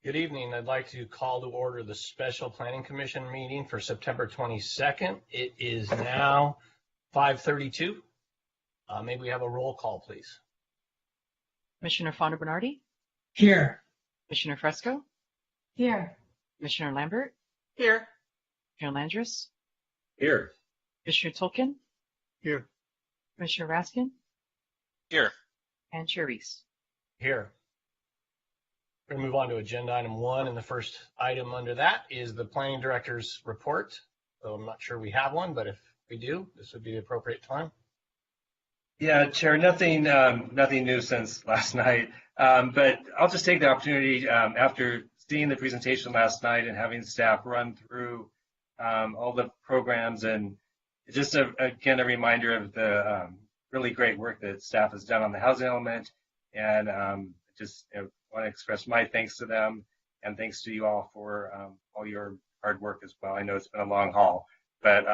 Good evening. I'd like to call to order the Special Planning Commission meeting for September 22nd. It is now 5:32. Maybe we have a roll call, please. Commissioner Fonda Bernardi? Here. Commissioner Fresco? Here. Commissioner Lambert? Here. Commissioner Landris? Here. Commissioner Tolkien? Here. Commissioner Raskin? Here. And Chair Reese? Here. We're going to move on to agenda item 1, and the first item under that is the planning director's report. So I'm not sure we have one, but if we do, this would be the appropriate time. Yeah, Chair, nothing new since last night, but I'll just take the opportunity after seeing the presentation last night and having staff run through all the programs, and just again a reminder of the really great work that staff has done on the housing element, and just want to express my thanks to them and thanks to you all for all your hard work as well. I know it's been a long haul, but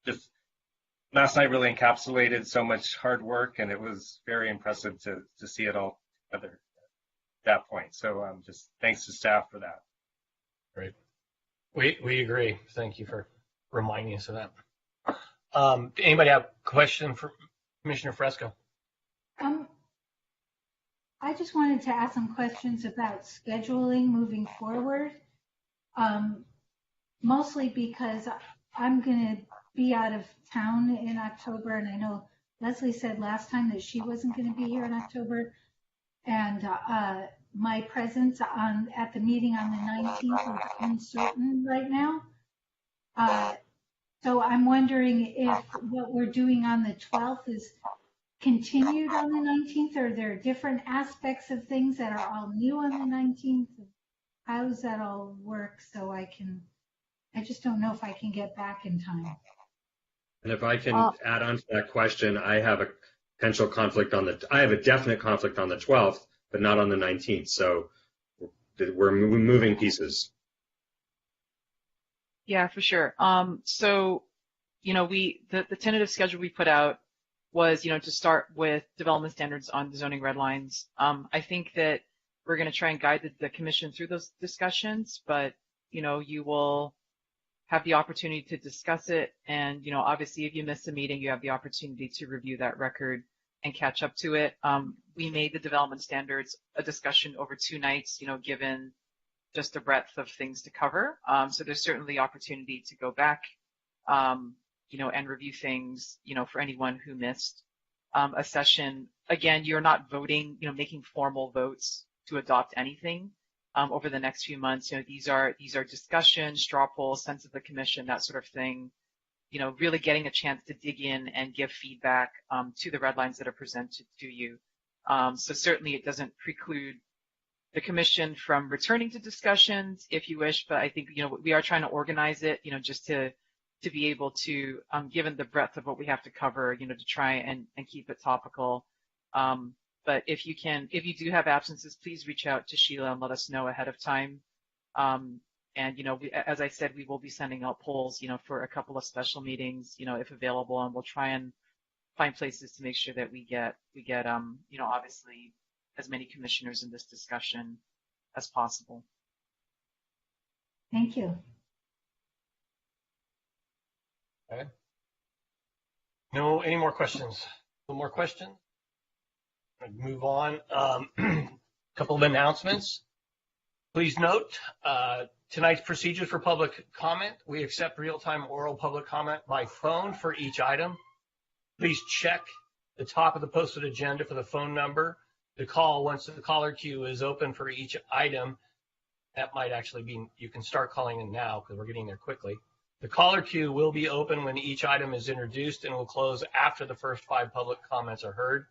just last night really encapsulated so much hard work, and it was very impressive to see it all together at that point. So just thanks to staff for that. Great. We agree. Thank you for reminding us of that. Anybody have a question for Commissioner Fresco? I just wanted to ask some questions about scheduling moving forward, mostly because I'm going to be out of town in October, and I know Leslie said last time that she wasn't going to be here in October, and my presence at the meeting on the 19th is uncertain right now. So I'm wondering if what we're doing on the 12th is continued on the 19th, or are there different aspects of things that are all new on the 19th? How does that all work? So I just don't know if I can get back in time. And if I can add on to that question, I have a potential conflict I have a definite conflict on the 12th, but not on the 19th. So we're moving pieces. Yeah, for sure. So, the tentative schedule we put out was, to start with development standards on the zoning red lines. I think that we're going to try and guide the commission through those discussions, but, you will have the opportunity to discuss it. And, obviously, if you miss a meeting, you have the opportunity to review that record and catch up to it. We made the development standards a discussion over 2 nights, given just the breadth of things to cover. So there's certainly opportunity to go back, and review things, for anyone who missed a session. Again, you're not voting, making formal votes to adopt anything over the next few months. These are discussions, straw polls, sense of the commission, that sort of thing. Really getting a chance to dig in and give feedback to the red lines that are presented to you. So certainly it doesn't preclude the commission from returning to discussions if you wish, but I think, we are trying to organize it, just to be able to, given the breadth of what we have to cover, to try and keep it topical. But if you do have absences, please reach out to Sheila and let us know ahead of time. And, as I said, we will be sending out polls, for a couple of special meetings, if available, and we'll try and find places to make sure that we get, obviously as many commissioners in this discussion as possible. Thank you. Okay. No, any more questions? No more questions? I'll move on. A couple of announcements. Please note, tonight's procedures for public comment. We accept real-time oral public comment by phone for each item. Please check the top of the posted agenda for the phone number to call once the caller queue is open for each item. That might actually be, you can start calling in now because we're getting there quickly. The caller queue will be open when each item is introduced and will close after the first 5 public comments are heard.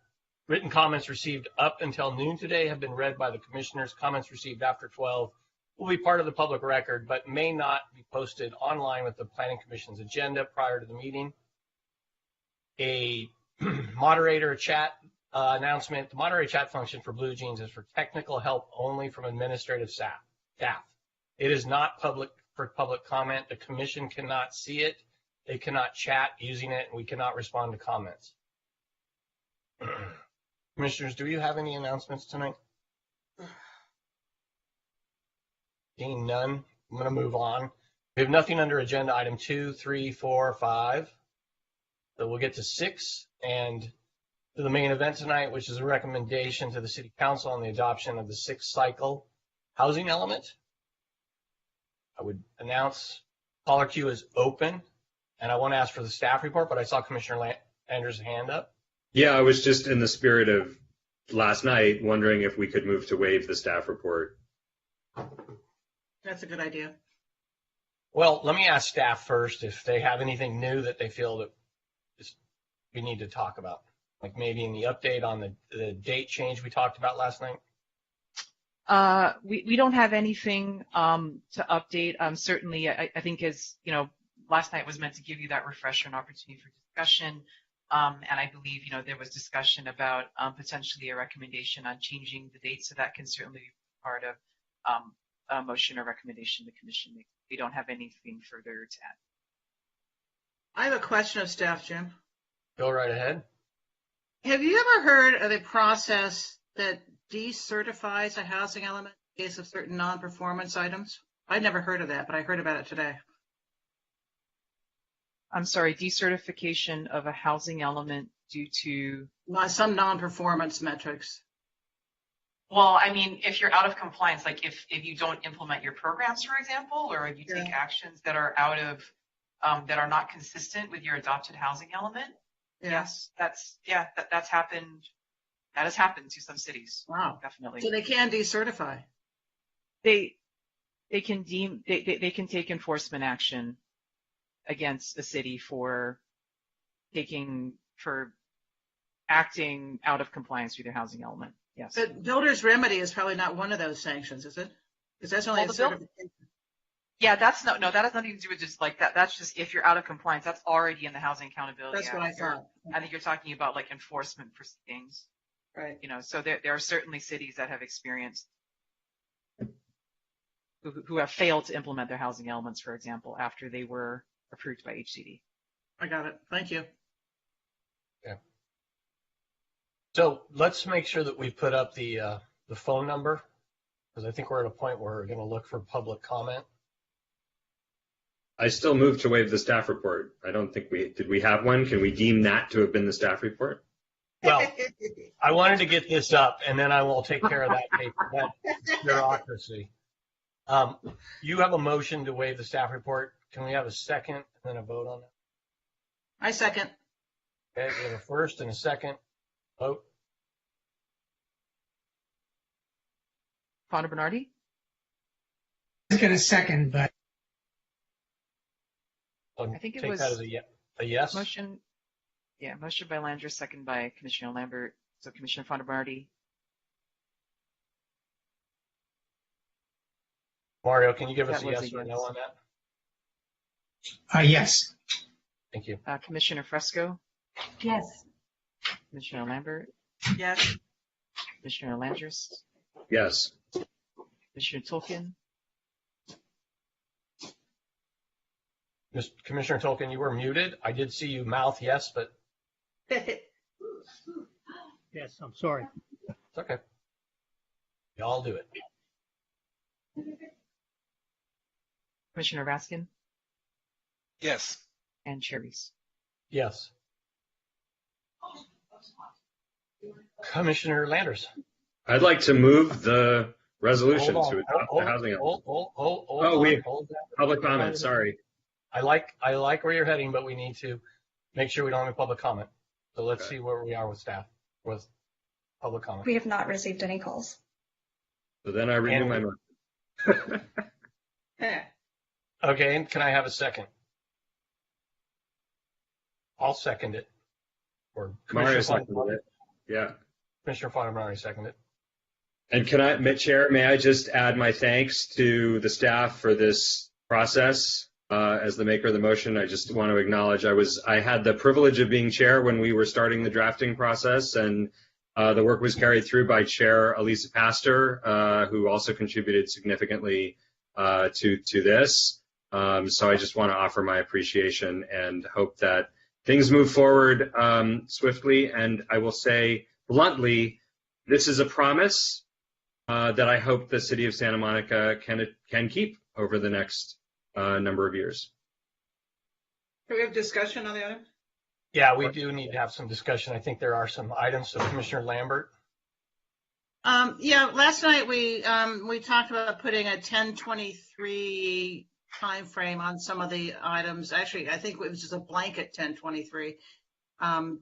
Written comments received up until noon today have been read by the commissioners. Comments received after 12 will be part of the public record, but may not be posted online with the Planning Commission's agenda prior to the meeting. A moderator chat announcement. The moderator chat function for Blue Jeans is for technical help only from administrative staff. It is not public for public comment. The commission cannot see it. They cannot chat using it, and we cannot respond to comments. Commissioners, do you have any announcements tonight? Seeing none, I'm going to move on. We have nothing under agenda item 2, 3, 4, 5. So we'll get to 6 and to the main event tonight, which is a recommendation to the City Council on the adoption of the 6th cycle housing element. I would announce caller queue is open, and I want to ask for the staff report, but I saw Commissioner Landers' hand up. Yeah, I was just in the spirit of last night wondering if we could move to waive the staff report. That's a good idea. Well, let me ask staff first if they have anything new that they feel that we need to talk about, like maybe in the update on the date change we talked about last night. We don't have anything to update. Certainly, I think as you know, last night was meant to give you that refresher and opportunity for discussion. And I believe there was discussion about potentially a recommendation on changing the date, so that can certainly be part of a motion or recommendation the commission makes. We don't have anything further to add. I have a question of staff, Jim. Go right ahead. Have you ever heard of a process that decertifies a housing element in case of certain non-performance items? I'd never heard of that, but I heard about it today. I'm sorry, decertification of a housing element due to? Some non-performance metrics. Well, I mean, if you're out of compliance, like if you don't implement your programs, for example, or if you take actions that are out of, that are not consistent with your adopted housing element, yes, that's happened. That has happened to some cities. Wow. Definitely. So they can decertify. They can they can take enforcement action against a city for acting out of compliance with their housing element. Yes. But builder's remedy is probably not one of those sanctions, is it? Because that's only a certification. Yeah, that's no, that has nothing to do with just like that. That's just if you're out of compliance, that's already in the Housing Accountability Act. That's what I thought. I think you're talking about like enforcement proceedings. Right. So there are certainly cities that have experienced who have failed to implement their housing elements, for example, after they were approved by HCD. I got it. Thank you. Yeah. So let's make sure that we put up the phone number, because I think we're at a point where we're going to look for public comment. I still move to waive the staff report. I don't think did we have one? Can we deem that to have been the staff report? Well, I wanted to get this up, and then I will take care of that bureaucracy. You have a motion to waive the staff report. Can we have a second and then a vote on that? I second. Okay, we have a first and a second. Vote. Fonda Bernardi? I was going to second, but I think it take was that as a yes. Motion by Landers, second by Commissioner Lambert. So Commissioner Fonda Bernardi. Mario, can you give us That a was yes a or yes. no on that? yes. Thank you. Commissioner Fresco, Yes. Commissioner Lambert, Yes. Commissioner Landers, Yes. Commissioner Tolkien, Commissioner Tolkien, you were muted. I did see you mouth yes, but Yes, I'm sorry. it's okay. We all do it. Commissioner Raskin, Yes. and Chair Reese. Yes. Commissioner Landers. I'd like to move the resolution Hold on. to adopt the housing element. Hold that. Public comment, sorry. I like where you're heading, but we need to make sure we don't have public comment. So let's see where we are with staff, with public comment. We have not received any calls. So then I renew my motion. Okay, and can I have a second? I'll second it. Or Mario Commissioner seconded it. Yeah. Commissioner Fonda already seconded it. And can I, Chair, may I just add my thanks to the staff for this process? As the maker of the motion, I just want to acknowledge I had the privilege of being chair when we were starting the drafting process, and the work was carried through by Chair Elisa Pastor, who also contributed significantly to this. So I just want to offer my appreciation and hope that things move forward swiftly. And I will say bluntly, this is a promise. that I hope the city of Santa Monica can keep over the next number of years. Do we have discussion on the item? Yeah, we do need to have some discussion. I think there are some items. So Commissioner Lambert. Yeah, last night we talked about putting a 10/23 time frame on some of the items. Actually, I think it was just a blanket 10/23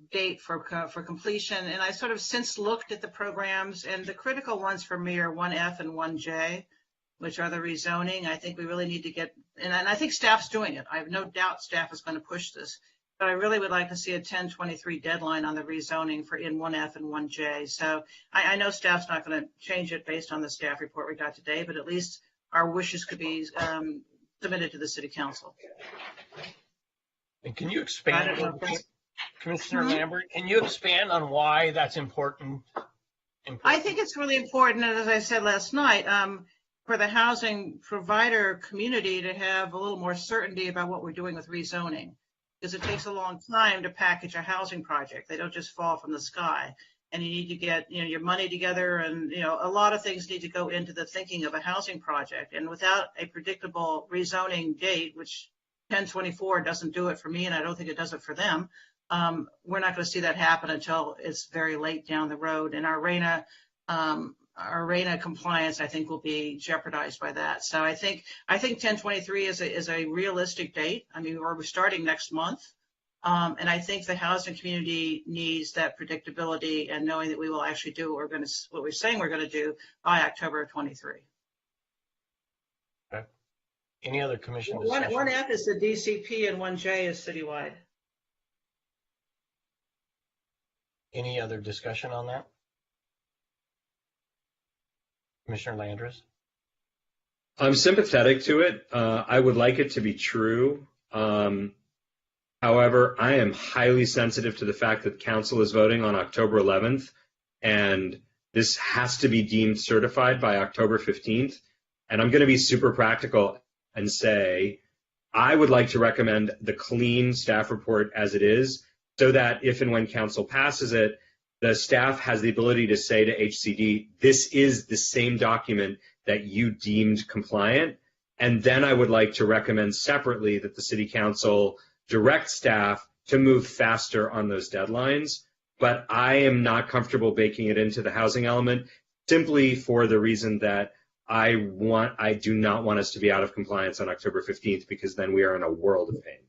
date for completion. And I sort of since looked at the programs, and the critical ones for me are 1F and 1J, which are the rezoning. I think we really need to get, and I think staff's doing it. I have no doubt staff is going to push this. But I really would like to see a 10/23 deadline on the rezoning for in 1F and 1J. So I know staff's not going to change it based on the staff report we got today, but at least our wishes could be submitted to the city council. And can you expand, Commissioner Lambert, can you expand on why that's important? I think it's really important, and as I said last night, for the housing provider community to have a little more certainty about what we're doing with rezoning. Because it takes a long time to package a housing project. They don't just fall from the sky. And you need to get, your money together, and, a lot of things need to go into the thinking of a housing project. And without a predictable rezoning date, which 10/24 doesn't do it for me, and I don't think it does it for them, we're not going to see that happen until it's very late down the road. And our RENA compliance, I think, will be jeopardized by that. So I think 10/23 is a realistic date. I mean, we're starting next month. And I think the housing community needs that predictability and knowing that we will actually do what we're saying we're going to do by October of 23. Okay. Any other commission? 1F is the DCP and 1J is citywide. Any other discussion on that? Commissioner Landris? I'm sympathetic to it. I would like it to be true. However, I am highly sensitive to the fact that council is voting on October 11th, and this has to be deemed certified by October 15th. And I'm going to be super practical and say, I would like to recommend the clean staff report as it is, so that if and when council passes it, the staff has the ability to say to HCD, this is the same document that you deemed compliant. And then I would like to recommend separately that the city council direct staff to move faster on those deadlines. But I am not comfortable baking it into the housing element simply for the reason that I do not want us to be out of compliance on October 15th, because then we are in a world of pain.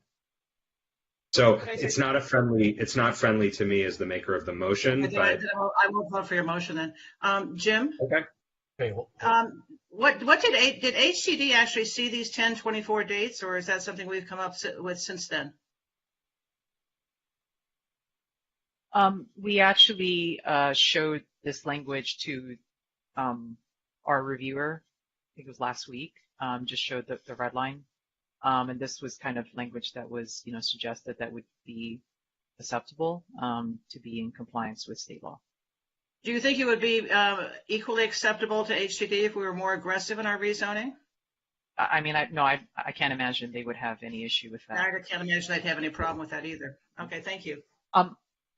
So it's not friendly to me as the maker of the motion. But I will vote for your motion then. Jim? Okay. Well, What did HCD actually see these 10/24 dates, or is that something we've come up with since then? We actually showed this language to our reviewer. I think it was last week. Just showed the red line. And this was kind of language that was, suggested that would be acceptable to be in compliance with state law. Do you think it would be equally acceptable to HCD if we were more aggressive in our rezoning? I mean, I can't imagine they would have any issue with that. I can't imagine they'd have any problem with that either. Okay, thank you.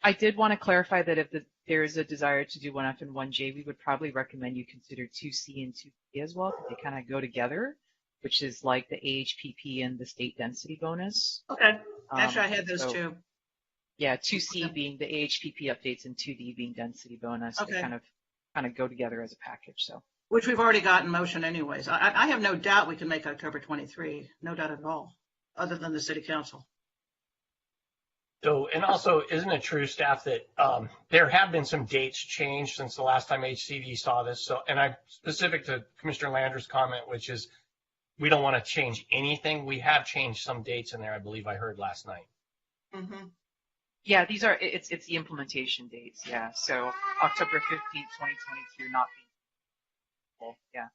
I did want to clarify that if there is a desire to do 1F and 1J, we would probably recommend you consider 2C and 2D as well, because they kind of go together, which is like the AHPP and the state density bonus. Okay. Actually, I had those too. Yeah, 2C being the AHPP updates and 2D being density bonus. Okay. They kind of go together as a package. So. Which we've already got in motion anyways. I have no doubt we can make October 23. No doubt at all, other than the city council. So, and also, isn't it true, staff, that there have been some dates changed since the last time HCD saw this? So, and I'm specific to Commissioner Landers' comment, which is we don't want to change anything. We have changed some dates in there, I believe I heard last night. Mm-hmm. Yeah, it's the implementation dates. Yeah, so October 15th, 2022, not being. Yeah.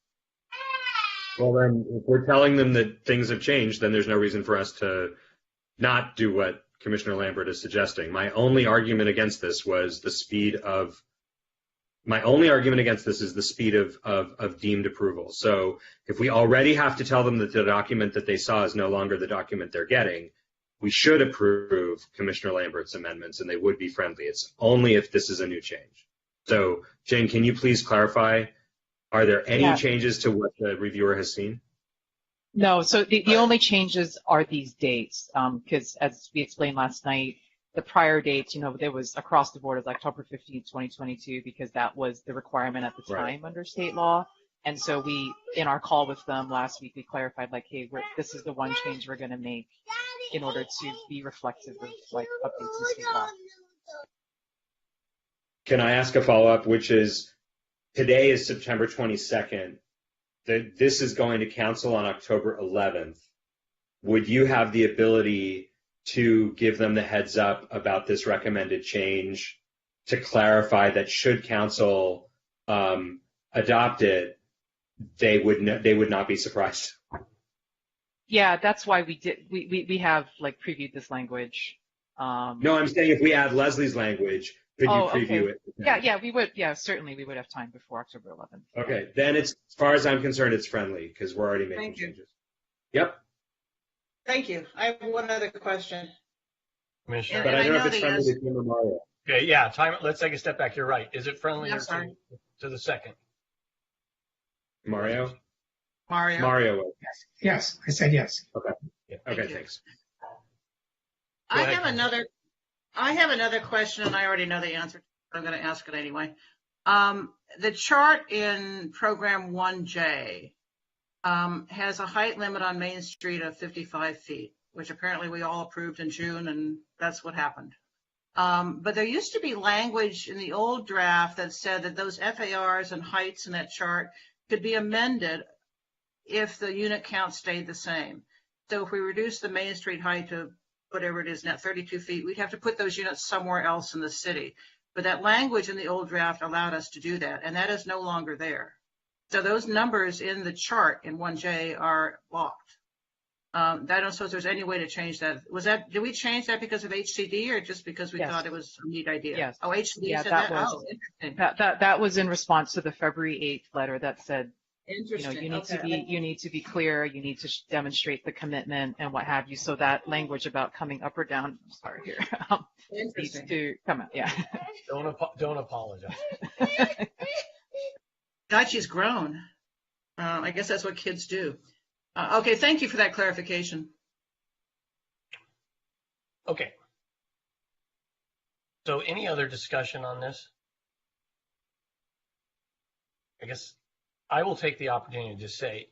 Well, then, if we're telling them that things have changed, then there's no reason for us to not do what Commissioner Lambert is suggesting. My only argument against this is the speed of deemed approval. So if we already have to tell them that the document that they saw is no longer the document they're getting, we should approve Commissioner Lambert's amendments, and they would be friendly. It's only if this is a new change. So, Jane, can you please clarify? Are there any Yeah. changes to what the reviewer has seen? No, so the only changes are these dates, because as we explained last night, the prior dates, there was across the board as October 15th, 2022, because that was the requirement at the time under state law. And so in our call with them last week, we clarified like, hey, this is the one change we're going to make in order to be reflective of like updates in state law. Can I ask a follow-up, which is, today is September 22nd. This is going to council on October 11th. Would you have the ability to give them the heads up about this recommended change to clarify that should council adopt it, they would not be surprised? Yeah, that's why we have like previewed this language. No, I'm saying if we add Leslie's language, could you preview it? Yeah, we would. Yeah, certainly we would have time before October 11th. Okay, then as far as I'm concerned, it's friendly because we're already making changes. Yep. Thank you. I have one other question. Commissioner. But I don't know if it's the friendly to Tim or Mario. Okay, yeah, let's take a step back. You're right. Is it friendly I'm sorry. to the second? Mario? Mario. Mario. Yes, I said yes. Okay. Yeah. Okay, thanks. I have another question, and I already know the answer. I'm going to ask it anyway. The chart in program 1J has a height limit on Main Street of 55 feet, which apparently we all approved in June, and that's what happened. But there used to be language in the old draft that said that those FARs and heights in that chart could be amended if the unit count stayed the same. So if we reduce the Main Street height to whatever it is now, 32 feet, we'd have to put those units somewhere else in the city. But that language in the old draft allowed us to do that, and that is no longer there. So those numbers in the chart in 1J are blocked. I don't suppose there's any way to change that. Did we change that because of HCD or just because we thought it was a neat idea? Yes. Oh, HCD Yeah, said that that? was, Oh, interesting. that was in response to the February 8th letter that said, Interesting. you need to be clear, you need to demonstrate the commitment and what have you. So that language about coming up or down, sorry here, needs to come out. Yeah. Don't apologize. God, she's grown. I guess that's what kids do. Okay, thank you for that clarification. Okay. So any other discussion on this? I guess I will take the opportunity to just say,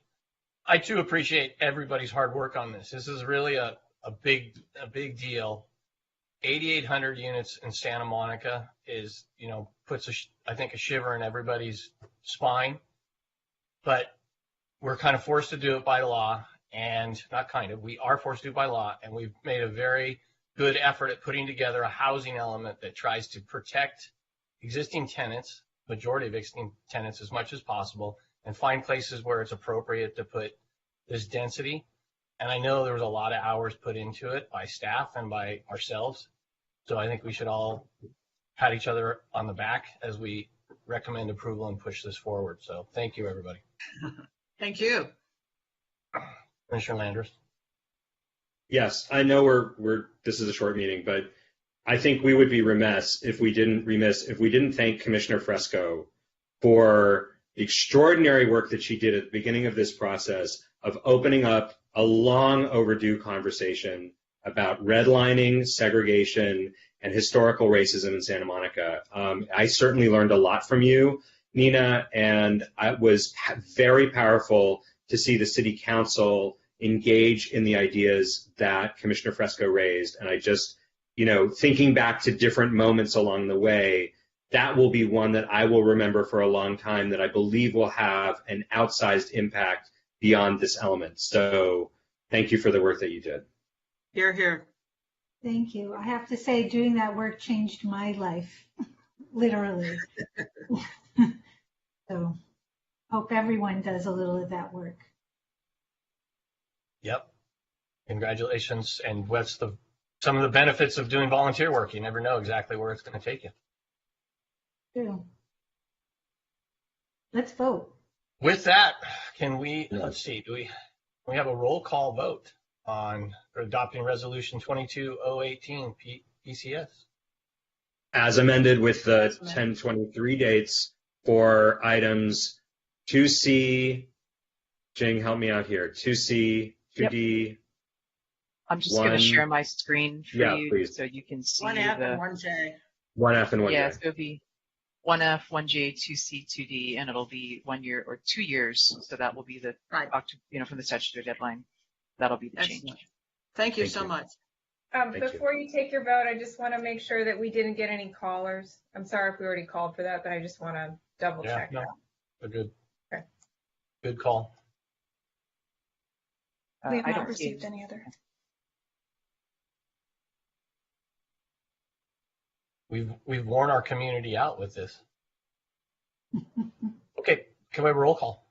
I too appreciate everybody's hard work on this. This is really a big deal. 8,800 units in Santa Monica is, puts I think a shiver in everybody's spine, but we're kind of forced to do it by law, and not kind of, we are forced to do it by law, and we've made a very good effort at putting together a housing element that tries to protect existing tenants, majority of existing tenants as much as possible, and find places where it's appropriate to put this density. And I know there was a lot of hours put into it by staff and by ourselves. So I think we should all pat each other on the back as we recommend approval and push this forward. So thank you, everybody. Thank you. Commissioner Landers. Yes, I know this is a short meeting, but I think we would be remiss if we didn't thank Commissioner Fresco for the extraordinary work that she did at the beginning of this process of opening up a long overdue conversation about redlining, segregation, and historical racism in Santa Monica. I certainly learned a lot from you, Nina, and it was very powerful to see the City Council engage in the ideas that Commissioner Fresco raised. And I just, thinking back to different moments along the way, that will be one that I will remember for a long time, that I believe will have an outsized impact beyond this element. So thank you for the work that you did. Hear, hear. Thank you. I have to say, doing that work changed my life, literally. So hope everyone does a little of that work. Yep. Congratulations. And what's some of the benefits of doing volunteer work? You never know exactly where it's going to take you. True. Let's vote. With that, let's see, do we have a roll call vote on adopting resolution 22018 PCS? As amended with the 1023 dates for items 2C, Jing, help me out here. 2C, 2D. I'm just going to One- share my screen for Yeah, you please. so you can see 1F the. and 1J. 1F and 1J. Yeah, so it'll be 1F, 1J, 2C, 2D, and it'll be 1 year or 2 years. So that will be the, Right. from the statutory deadline. That'll be the Excellent. change. Thank you Thank so you. much. Thank you. Before you take your vote, I just want to make sure that we didn't get any callers. I'm sorry if we already called for that, but I just want to double Yeah, check no, that. they're good. Okay. Good call. We have I not don't see received any other. We've worn our community out with this. Okay, can we have a roll call?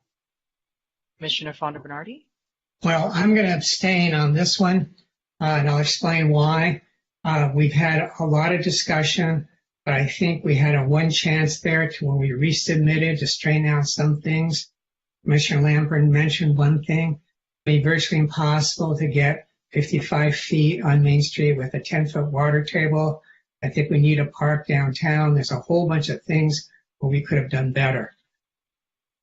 Commissioner Fonda Bernardi, Well, I'm going to abstain on this one, and I'll explain why. We've had a lot of discussion, but I think we had a one chance there to when we resubmitted to straighten out some things. Commissioner Lambert mentioned one thing, it'd be virtually impossible to get 55 feet on Main Street with a 10-foot water table. I think we need a park downtown. There's a whole bunch of things where we could have done better.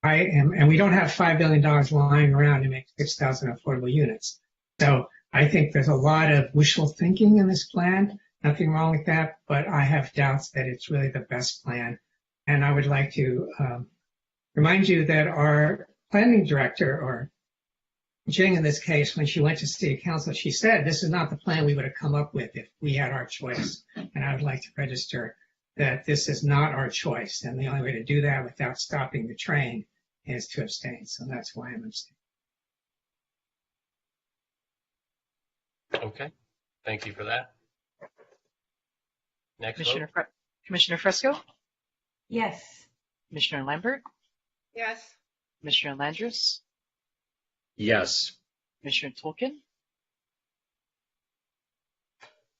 And we don't have $5 billion lying around to make 6,000 affordable units. So I think there's a lot of wishful thinking in this plan. Nothing wrong with that, but I have doubts that it's really the best plan. And I would like to remind you that our planning director, or Jing in this case, when she went to city council, she said this is not the plan we would have come up with if we had our choice. And I would like to register that this is not our choice. And the only way to do that without stopping the train is to abstain. So that's why I'm abstaining. Okay, thank you for that. Next vote. Commissioner Fresco, Yes. Commissioner Lambert, Yes. Commissioner Landris, Yes. Commissioner Tolkien,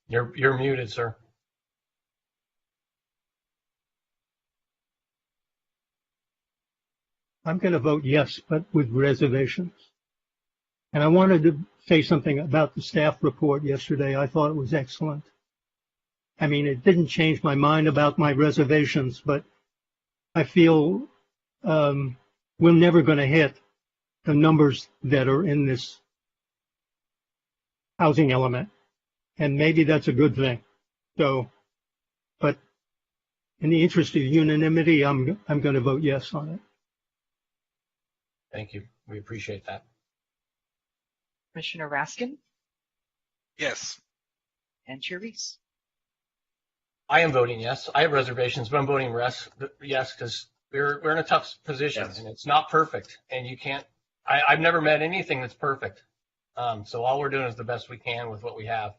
You're muted, sir. I'm going to vote yes, but with reservations. And I wanted to say something about the staff report yesterday. I thought it was excellent. I mean, it didn't change my mind about my reservations, but I feel we're never going to hit the numbers that are in this housing element. And maybe that's a good thing. So, but in the interest of unanimity, I'm going to vote yes on it. Thank you. We appreciate that. Commissioner Raskin, Yes. and Chair Reese. I am voting yes. I have reservations, but I'm voting yes because we're in a tough position Yes. and it's not perfect. And you can't. I've never met anything that's perfect. So all we're doing is the best we can with what we have.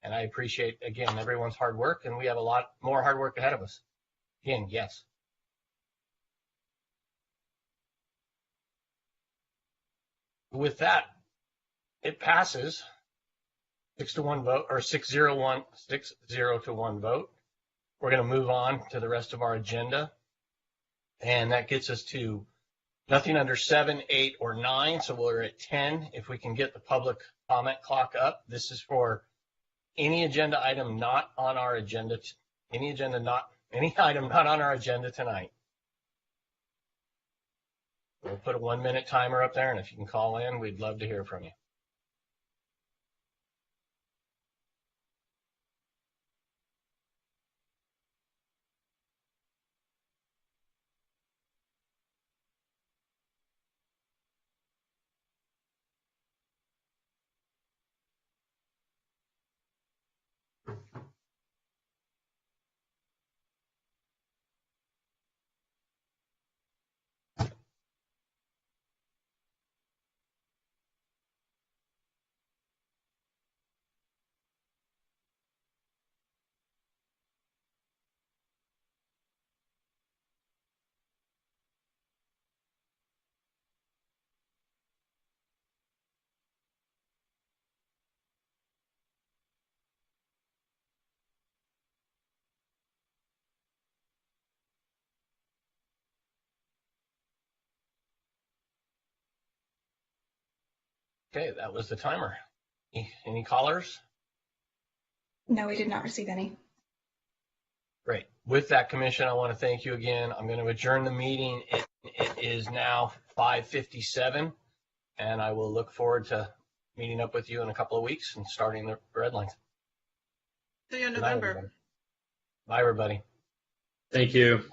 And I appreciate again everyone's hard work, and we have a lot more hard work ahead of us. Again, yes. With that, it passes 6-1 vote, or 6-0 to 1 vote. We're going to move on to the rest of our agenda. And that gets us to nothing under 7, 8, or 9. So we're at 10. If we can get the public comment clock up, this is for any agenda item not on our agenda, any item not on our agenda tonight. We'll put a 1-minute timer up there, and if you can call in, we'd love to hear from you. Okay, that was the timer. Any callers? No, we did not receive any. Great. With that, Commission, I want to thank you again. I'm going to adjourn the meeting at It is now 5:57, and I will look forward to meeting up with you in a couple of weeks and starting the red lines. See you in Good night, November. everybody. Bye, everybody. Thank you.